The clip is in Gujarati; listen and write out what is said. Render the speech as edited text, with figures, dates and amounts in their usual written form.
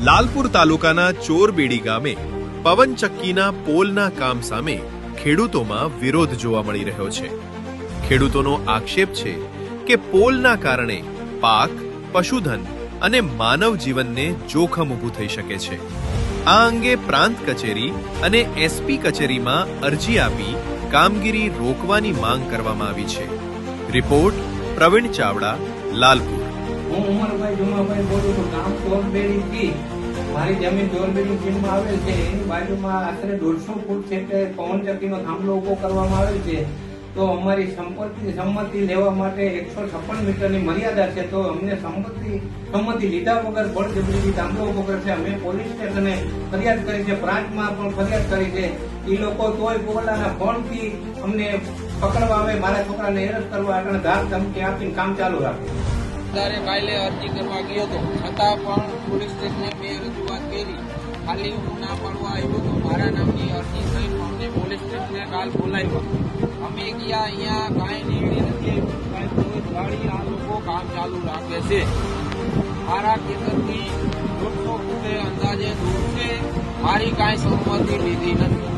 લાલપુર તાલુકાના ચોરબેડી ગામે પવનચક્કીના પોલના કામ સામે ખેડૂતોમાં વિરોધ જોવા મળી રહ્યો છે। ખેડૂતોનો આક્ષેપ છે કે પોલના કારણે પાક, પશુધન અને માનવ જીવનને જોખમ ઊભું થઈ શકે છે। આ અંગે પ્રાંત કચેરી અને એસપી કચેરીમાં અરજી આપી કામગીરી રોકવાની માંગ કરવામાં આવી છે। રિપોર્ટ પ્રવીણ ચાવડા, લાલપુર। હું ઉમરભાઈ જુમાભાઈ બોલું છું। ગામ ચોરબેડી થી મારી જમીન ચોરબેડી સીમમાં આવેલ છે। એની બાજુમાં આશરે 150 ફૂટ છે પવનચક્કીનો થાંભલો ઉભો કરવામાં આવેલ છે। તો અમારી સંમતિ લેવા માટે 156 મીટરની મર્યાદા છે। તો અમને સંમતિ લીધા વગર બળજબરીથી થાંભલો ઉભો કરે છે। અમે પોલીસ સ્ટેશને ફરિયાદ કરી છે, પ્રાંતમાં પણ ફરિયાદ કરી છે। એ લોકો તોય પોલાના ફોનથી અમને પકડવા આવે, મારા છોકરાને એરેસ્ટ કરવા આગળ ધાક ધમકી આપીને કામ ચાલુ રાખે। કાલે અરજી કરવા ગયો હતો, છતાં પણ પોલીસ સ્ટેશને મેં રજૂઆત કરી। ખાલી હું ના પાડવા આવ્યો તો મારા નામની અરજી થઈ, અમને પોલીસ સ્ટેશને કાલ બોલાવ્યા। અમે ગયા, અહીંયા કાંઈ નીકળી નથી, કાંઈ ગાડી આ લોકો કામ ચાલુ રાખે છે। મારા ખેતરથી 150 ફૂટે અંદાજે દૂર છે, મારી કાંઈ સંમતિ લીધી નથી।